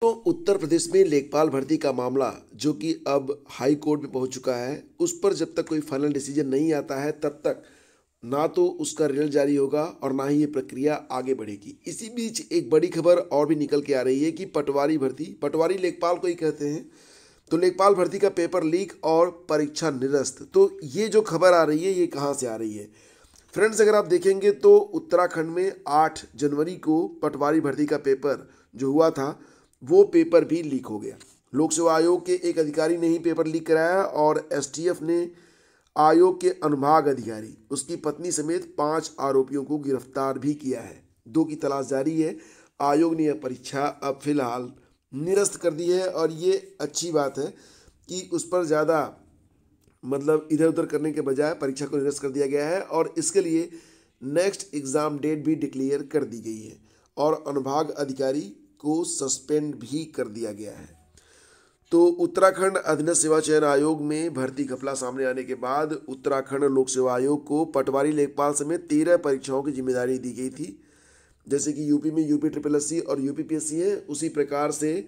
तो उत्तर प्रदेश में लेखपाल भर्ती का मामला जो कि अब हाई कोर्ट में पहुंच चुका है, उस पर जब तक कोई फाइनल डिसीजन नहीं आता है तब तक ना तो उसका रिजल्ट जारी होगा और ना ही ये प्रक्रिया आगे बढ़ेगी। इसी बीच एक बड़ी खबर और भी निकल के आ रही है कि पटवारी भर्ती, पटवारी लेखपाल को ही कहते हैं, तो लेखपाल भर्ती का पेपर लीक और परीक्षा निरस्त। तो ये जो खबर आ रही है ये कहाँ से आ रही है फ्रेंड्स? अगर आप देखेंगे तो उत्तराखंड में 8 जनवरी को पटवारी भर्ती का पेपर जो हुआ था वो पेपर भी लीक हो गया। लोक सेवा आयोग के एक अधिकारी ने ही पेपर लीक कराया और एसटीएफ ने आयोग के अनुभाग अधिकारी, उसकी पत्नी समेत 5 आरोपियों को गिरफ्तार भी किया है। 2 की तलाश जारी है। आयोग ने यह परीक्षा अब फिलहाल निरस्त कर दी है और ये अच्छी बात है कि उस पर ज़्यादा इधर उधर करने के बजाय परीक्षा को निरस्त कर दिया गया है और इसके लिए नेक्स्ट एग्ज़ाम डेट भी डिक्लेयर कर दी गई है और अनुभाग अधिकारी को सस्पेंड भी कर दिया गया है। तो उत्तराखंड अधीनस्थ सेवा चयन आयोग में भर्ती घपला सामने आने के बाद उत्तराखंड लोक सेवा आयोग को पटवारी लेखपाल समेत 13 परीक्षाओं की जिम्मेदारी दी गई थी। जैसे कि यूपी में यूपी ट्रिपल एससी और यूपीपीएससी है, उसी प्रकार से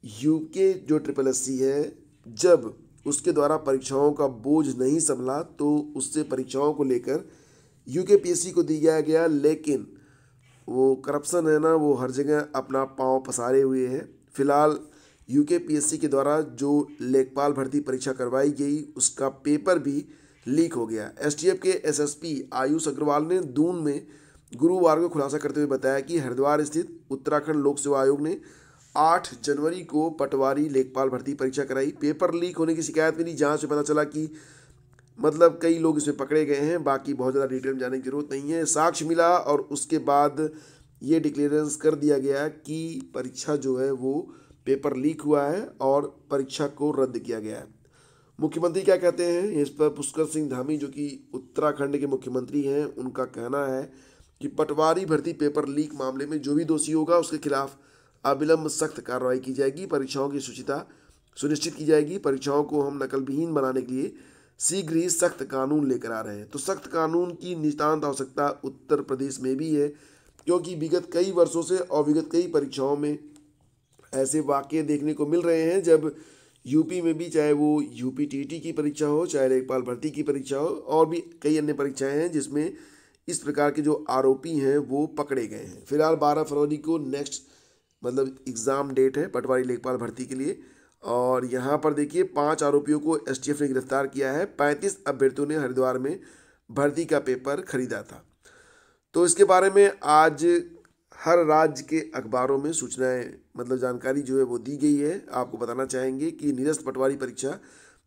यूके जो ट्रिपल एससी है, जब उसके द्वारा परीक्षाओं का बोझ नहीं संभला तो उससे परीक्षाओं को लेकर यूकेपीएससी को दिया गया, लेकिन वो करप्शन है ना, वो हर जगह अपना पांव पसारे हुए है। फिलहाल यूकेपीएससी के द्वारा जो लेखपाल भर्ती परीक्षा करवाई गई उसका पेपर भी लीक हो गया। एसटीएफ के एसएसपी आयुष अग्रवाल ने दून में गुरुवार को खुलासा करते हुए बताया कि हरिद्वार स्थित उत्तराखंड लोक सेवा आयोग ने 8 जनवरी को पटवारी लेखपाल भर्ती परीक्षा कराई। पेपर लीक होने की शिकायत मिली। जांच में पता चला कि कई लोग इसमें पकड़े गए हैं। बाकी बहुत ज़्यादा डिटेल में जाने की जरूरत नहीं है। साक्ष्य मिला और उसके बाद ये डिक्लेरेंस कर दिया गया कि परीक्षा जो है वो पेपर लीक हुआ है और परीक्षा को रद्द किया गया है। मुख्यमंत्री क्या कहते हैं इस पर? पुष्कर सिंह धामी जो कि उत्तराखंड के मुख्यमंत्री हैं, उनका कहना है कि पटवारी भर्ती पेपर लीक मामले में जो भी दोषी होगा उसके खिलाफ अविलंब सख्त कार्रवाई की जाएगी। परीक्षाओं की शुचिता सुनिश्चित की जाएगी। परीक्षाओं को हम नकलविहीन बनाने के लिए शीघ्र ही सख्त कानून लेकर आ रहे हैं। तो सख्त कानून की नितांत आवश्यकता उत्तर प्रदेश में भी है, क्योंकि विगत कई वर्षों से और विगत कई परीक्षाओं में ऐसे वाक़ये देखने को मिल रहे हैं जब यूपी में भी, चाहे वो यूपी टीटी की परीक्षा हो, चाहे लेखपाल भर्ती की परीक्षा हो, और भी कई अन्य परीक्षाएं हैं जिसमें इस प्रकार के जो आरोपी हैं वो पकड़े गए हैं। फिलहाल 12 फरवरी को नेक्स्ट एग्ज़ाम डेट है पटवारी लेखपाल भर्ती के लिए। और यहाँ पर देखिए 5 आरोपियों को एसटीएफ ने गिरफ्तार किया है। 35 अभ्यर्थियों ने हरिद्वार में भर्ती का पेपर खरीदा था। तो इसके बारे में आज हर राज्य के अखबारों में सूचनाएं जानकारी जो है वो दी गई है। आपको बताना चाहेंगे कि निरस्त पटवारी परीक्षा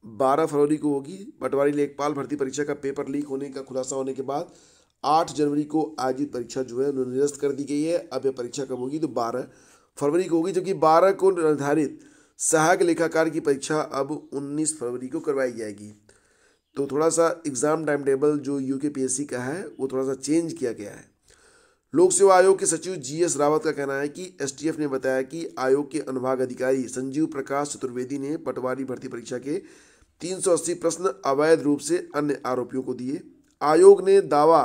12 फरवरी को होगी। पटवारी लेखपाल भर्ती परीक्षा का पेपर लीक होने का खुलासा होने के बाद 8 जनवरी को आयोजित परीक्षा जो है निरस्त कर दी गई है। अब यह परीक्षा कब होगी? तो 12 फरवरी को होगी, जबकि 12 को निर्धारित सहायक लेखाकार की परीक्षा अब 19 फरवरी को करवाई जाएगी। तो थोड़ा सा एग्ज़ाम टाइम टेबल जो यूकेपीएससी का है वो थोड़ा सा चेंज किया गया है। लोक सेवा आयोग के सचिव जीएस रावत का कहना है कि एसटीएफ ने बताया कि आयोग के अनुभाग अधिकारी संजीव प्रकाश चतुर्वेदी ने पटवारी भर्ती परीक्षा के 380 प्रश्न अवैध रूप से अन्य आरोपियों को दिए। आयोग ने दावा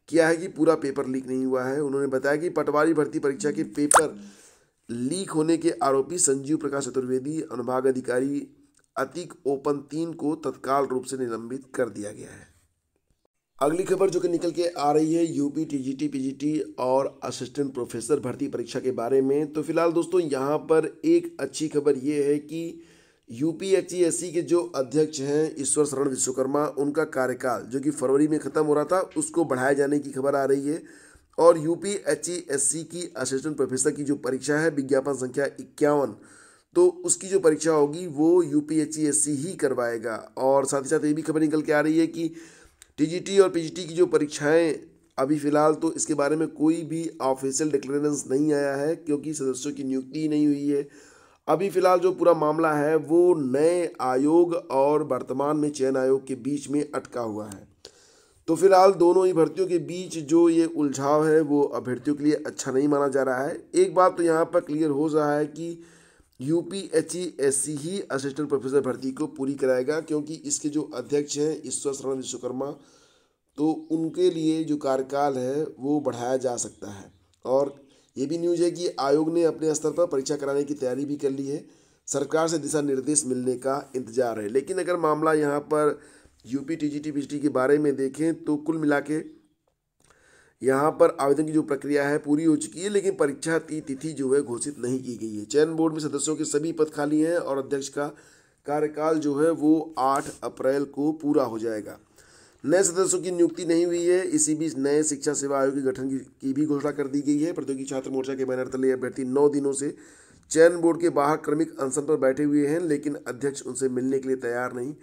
किया है कि पूरा पेपर लीक नहीं हुआ है। उन्होंने बताया कि पटवारी भर्ती परीक्षा के पेपर लीक होने के आरोपी संजीव प्रकाश चतुर्वेदी, अनुभाग अधिकारी अतीक ओपन 3 को तत्काल रूप से निलंबित कर दिया गया है। अगली खबर जो कि निकल के आ रही है यूपी टीजीटी पीजीटी और असिस्टेंट प्रोफेसर भर्ती परीक्षा के बारे में। तो फिलहाल दोस्तों यहाँ पर एक अच्छी खबर ये है कि यूपीएचईएससी के जो अध्यक्ष हैं ईश्वर शरण विश्वकर्मा, उनका कार्यकाल जो कि फरवरी में ख़त्म हो रहा था उसको बढ़ाए जाने की खबर आ रही है। और यूपीएचईएससी की असिस्टेंट प्रोफेसर की जो परीक्षा है विज्ञापन संख्या 51, तो उसकी जो परीक्षा होगी वो यूपीएचईएससी ही करवाएगा। और साथ ही साथ ये भी खबर निकल के आ रही है कि टीजीटी और पीजीटी की जो परीक्षाएं अभी फ़िलहाल तो इसके बारे में कोई भी ऑफिशियल डिक्लेरेंस नहीं आया है, क्योंकि सदस्यों की नियुक्ति ही नहीं हुई है। अभी फ़िलहाल जो पूरा मामला है वो नए आयोग और वर्तमान में चयन आयोग के बीच में अटका हुआ है। तो फिलहाल दोनों ही भर्तियों के बीच जो ये उलझाव है वो अभ्यर्थियों के लिए अच्छा नहीं माना जा रहा है। एक बात तो यहाँ पर क्लियर हो रहा है कि यूपीएचईएससी ही असिस्टेंट प्रोफेसर भर्ती को पूरी कराएगा, क्योंकि इसके जो अध्यक्ष हैं ईश्वर शरण विश्वकर्मा, तो उनके लिए जो कार्यकाल है वो बढ़ाया जा सकता है। और ये भी न्यूज है कि आयोग ने अपने स्तर पर परीक्षा कराने की तैयारी भी कर ली है। सरकार से दिशा निर्देश मिलने का इंतजार है। लेकिन अगर मामला यहाँ पर यूपी टीजीटी पीजीटी के बारे में देखें तो कुल मिला के यहाँ पर आवेदन की जो प्रक्रिया है पूरी हो चुकी है, लेकिन परीक्षा की तिथि जो है घोषित नहीं की गई है। चयन बोर्ड में सदस्यों के सभी पद खाली हैं और अध्यक्ष का कार्यकाल जो है वो 8 अप्रैल को पूरा हो जाएगा। नए सदस्यों की नियुक्ति नहीं हुई है। इसी बीच नए शिक्षा सेवा आयोग के गठन की भी घोषणा कर दी गई है। प्रतियोगी छात्र मोर्चा के बैनर तले अभ्यर्थी 9 दिनों से चयन बोर्ड के बाहर क्रमिक अनशन पर बैठे हुए हैं, लेकिन अध्यक्ष उनसे मिलने के लिए तैयार नहीं।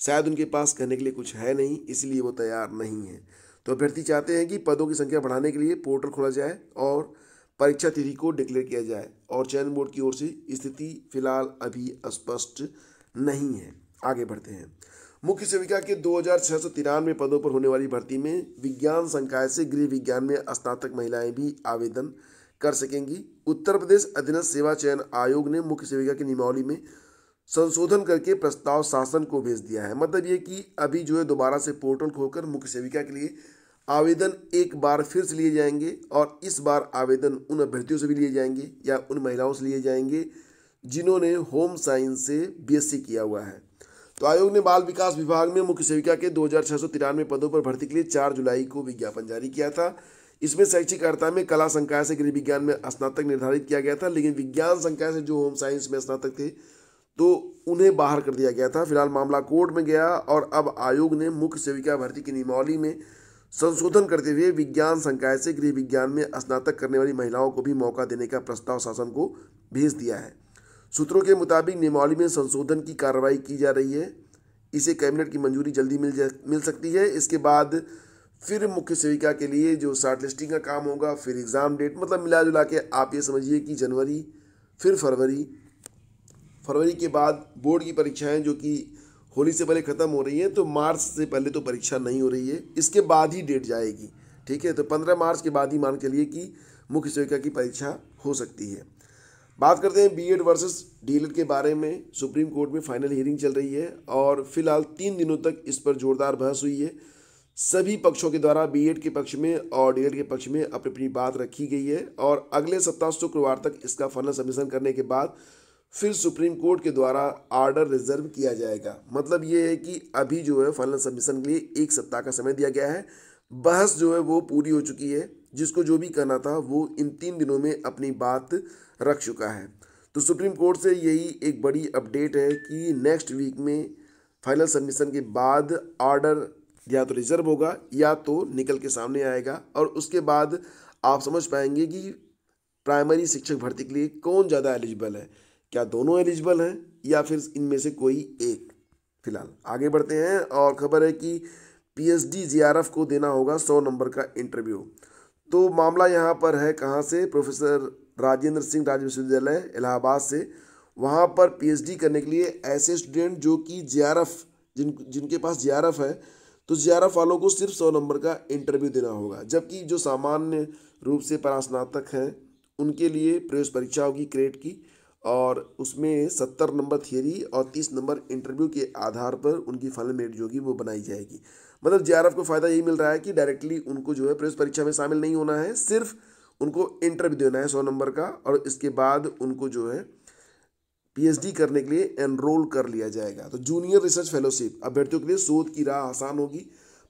शायद उनके पास कहने के लिए कुछ है नहीं, इसलिए वो तैयार नहीं है। तो अभ्यर्थी चाहते हैं कि पदों की संख्या बढ़ाने के लिए पोर्टल खोला जाए और परीक्षा तिथि को डिक्लेयर किया जाए, और चयन बोर्ड की ओर से स्थिति फिलहाल अभी स्पष्ट नहीं है। आगे बढ़ते हैं। मुख्य सेविका के 2693 पदों पर होने वाली भर्ती में विज्ञान संकाय से गृह विज्ञान में स्नातक महिलाएं भी आवेदन कर सकेंगी। उत्तर प्रदेश अधीनस्थ सेवा चयन आयोग ने मुख्य सेविका की नियमावली में संशोधन करके प्रस्ताव शासन को भेज दिया है। मतलब ये कि अभी जो है दोबारा से पोर्टल खोलकर मुख्य सेविका के लिए आवेदन एक बार फिर से लिए जाएंगे, और इस बार आवेदन उन अभ्यर्थियों से भी लिए जाएंगे या उन महिलाओं से लिए जाएंगे जिन्होंने होम साइंस से बीएससी किया हुआ है। तो आयोग ने बाल विकास विभाग में मुख्य सेविका के 2693 पदों पर भर्ती के लिए 4 जुलाई को विज्ञापन जारी किया था। इसमें शैक्षिक अर्हता में कला संकाय से गृह विज्ञान में स्नातक निर्धारित किया गया था, लेकिन विज्ञान संकाय से जो होम साइंस में स्नातक थे तो उन्हें बाहर कर दिया गया था। फिलहाल मामला कोर्ट में गया और अब आयोग ने मुख्य सेविका भर्ती की नियमावली में संशोधन करते हुए विज्ञान संकाय से गृह विज्ञान में स्नातक करने वाली महिलाओं को भी मौका देने का प्रस्ताव शासन को भेज दिया है। सूत्रों के मुताबिक नियमावली में संशोधन की कार्रवाई की जा रही है। इसे कैबिनेट की मंजूरी जल्दी मिल सकती है। इसके बाद फिर मुख्य सेविका के लिए जो शॉर्ट लिस्टिंग का काम होगा, फिर एग्ज़ाम डेट, मतलब मिला जुला के आप ये समझिए कि जनवरी, फिर फरवरी के बाद बोर्ड की परीक्षाएं जो कि होली से पहले ख़त्म हो रही हैं, तो मार्च से पहले तो परीक्षा नहीं हो रही है, इसके बाद ही डेट जाएगी। ठीक है, तो 15 मार्च के बाद ही मान के लिए कि मुख्य सेविका की परीक्षा हो सकती है। बात करते हैं बीएड वर्सेस डीएलएड के बारे में। सुप्रीम कोर्ट में फाइनल हियरिंग चल रही है और फिलहाल 3 दिनों तक इस पर जोरदार बहस हुई है। सभी पक्षों के द्वारा बीएड के पक्ष में और डीएलएड के पक्ष में अपनी अपनी बात रखी गई है, और अगले सप्ताह शुक्रवार तक इसका फाइनल सबमिशन करने के बाद फिर सुप्रीम कोर्ट के द्वारा ऑर्डर रिजर्व किया जाएगा। मतलब ये है कि अभी जो है फाइनल सबमिशन के लिए 1 सप्ताह का समय दिया गया है। बहस जो है वो पूरी हो चुकी है। जिसको जो भी करना था वो इन 3 दिनों में अपनी बात रख चुका है। तो सुप्रीम कोर्ट से यही एक बड़ी अपडेट है कि नेक्स्ट वीक में फाइनल सबमिशन के बाद ऑर्डर या तो रिजर्व होगा या तो निकल के सामने आएगा, और उसके बाद आप समझ पाएंगे कि प्राइमरी शिक्षक भर्ती के लिए कौन ज़्यादा एलिजिबल है। क्या दोनों एलिजिबल हैं या फिर इनमें से कोई एक। फिलहाल आगे बढ़ते हैं और खबर है कि पीएचडी जीआरएफ को देना होगा 100 नंबर का इंटरव्यू। तो मामला यहाँ पर है कहाँ से, प्रोफेसर राजेंद्र सिंह राज्य विश्वविद्यालय इलाहाबाद से। वहाँ पर पीएचडी करने के लिए ऐसे स्टूडेंट जो कि जीआरएफ जिनके पास जीआरएफ है, तो जीआरएफ वालों को सिर्फ 100 नंबर का इंटरव्यू देना होगा, जबकि जो सामान्य रूप से परास्नातक हैं उनके लिए प्रवेश परीक्षा होगी क्रेट की, और उसमें 70 नंबर थियरी और 30 नंबर इंटरव्यू के आधार पर उनकी फाइनल मेरिट जो होगी वो बनाई जाएगी। मतलब जीआरएफ को फ़ायदा यही मिल रहा है कि डायरेक्टली उनको जो है प्रवेश परीक्षा में शामिल नहीं होना है, सिर्फ उनको इंटरव्यू देना है 100 नंबर का, और इसके बाद उनको जो है पीएचडी करने के लिए एनरोल कर लिया जाएगा। तो जूनियर रिसर्च फेलोशिप अभ्यर्थियों के लिए शोध की राह आसान होगी।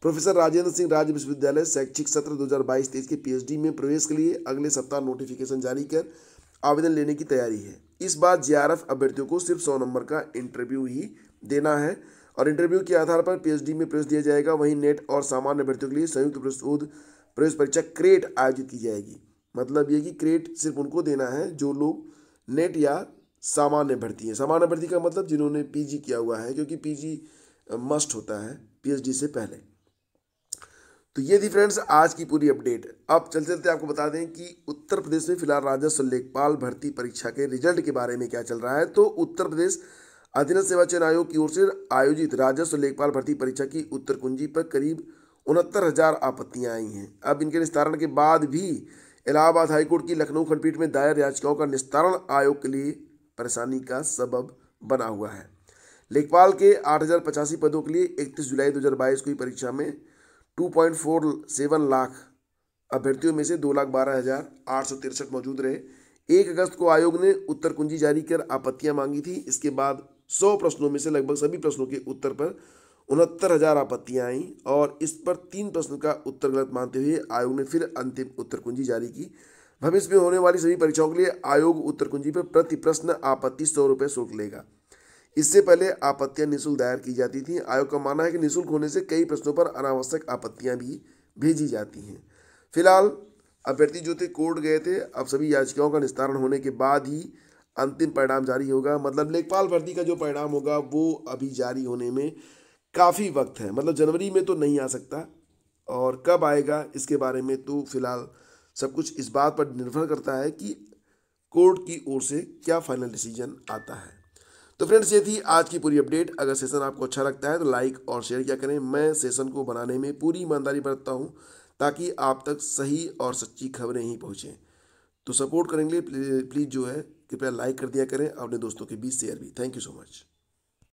प्रोफेसर राजेंद्र सिंह राज्य विश्वविद्यालय शैक्षिक सत्र 2022-23 के पीएचडी में प्रवेश के लिए अगले सप्ताह नोटिफिकेशन जारी कर आवेदन लेने की तैयारी है। इस बार जीआरएफ अभ्यर्थियों को सिर्फ 100 नंबर का इंटरव्यू ही देना है, और इंटरव्यू के आधार पर पीएचडी में प्रवेश दिया जाएगा। वहीं नेट और सामान्य अभ्यर्थियों के लिए संयुक्त प्रवेश परीक्षा क्रेट आयोजित की जाएगी। मतलब ये कि क्रेट सिर्फ उनको देना है जो लोग नेट या सामान्य भर्ती है। सामान्य भर्ती का मतलब जिन्होंने पीजी किया हुआ है, क्योंकि पीजी मस्ट होता है पीएचडी से पहले। तो ये थी फ्रेंड्स आज की पूरी अपडेट। अब चलते चलते आपको बता दें कि उत्तर प्रदेश में फिलहाल राजस्व लेखपाल भर्ती परीक्षा के रिजल्ट के बारे में क्या चल रहा है। तो उत्तर प्रदेश अधीनस्थ सेवा चयन आयोग की ओर से आयोजित राजस्व लेखपाल भर्ती परीक्षा की उत्तर कुंजी पर करीब 69,000 आपत्तियां आई हैं। अब इनके निस्तारण के बाद भी इलाहाबाद हाईकोर्ट की लखनऊ खंडपीठ में दायर याचिकाओं का निस्तारण आयोग के लिए परेशानी का सबब बना हुआ है। लेखपाल के 8,085 पदों के लिए 31 जुलाई 2022 को परीक्षा में 2.47 लाख अभ्यर्थियों में से 2,12,863 मौजूद रहे। 1 अगस्त को आयोग ने उत्तर कुंजी जारी कर आपत्तियां मांगी थी। इसके बाद 100 प्रश्नों में से लगभग सभी प्रश्नों के उत्तर पर 69,000 आपत्तियां आईं और इस पर 3 प्रश्न का उत्तर गलत मानते हुए आयोग ने फिर अंतिम उत्तर कुंजी जारी की। भविष्य में होने वाली सभी परीक्षाओं के लिए आयोग उत्तर कुंजी पर प्रति प्रश्न आपत्ति 100 रुपये शुल्क लेगा। इससे पहले आपत्तियां निःशुल्क दायर की जाती थी। आयोग का मानना है कि निःशुल्क होने से कई प्रश्नों पर अनावश्यक आपत्तियां भी भेजी जाती हैं। फिलहाल अभ्यर्थी जो थे कोर्ट गए थे, अब सभी याचिकाओं का निस्तारण होने के बाद ही अंतिम परिणाम जारी होगा। मतलब लेखपाल भर्ती का जो परिणाम होगा वो अभी जारी होने में काफ़ी वक्त है, मतलब जनवरी में तो नहीं आ सकता, और कब आएगा इसके बारे में तो फिलहाल सब कुछ इस बात पर निर्भर करता है कि कोर्ट की ओर से क्या फाइनल डिसीजन आता है। तो फ्रेंड्स, ये थी आज की पूरी अपडेट। अगर सेशन आपको अच्छा लगता है तो लाइक और शेयर किया करें। मैं सेशन को बनाने में पूरी ईमानदारी बरतता हूँ ताकि आप तक सही और सच्ची खबरें ही पहुँचें। तो सपोर्ट करेंगे प्लीज़ जो है कृपया लाइक कर दिया करें, अपने दोस्तों के बीच शेयर भी। Thank you so much.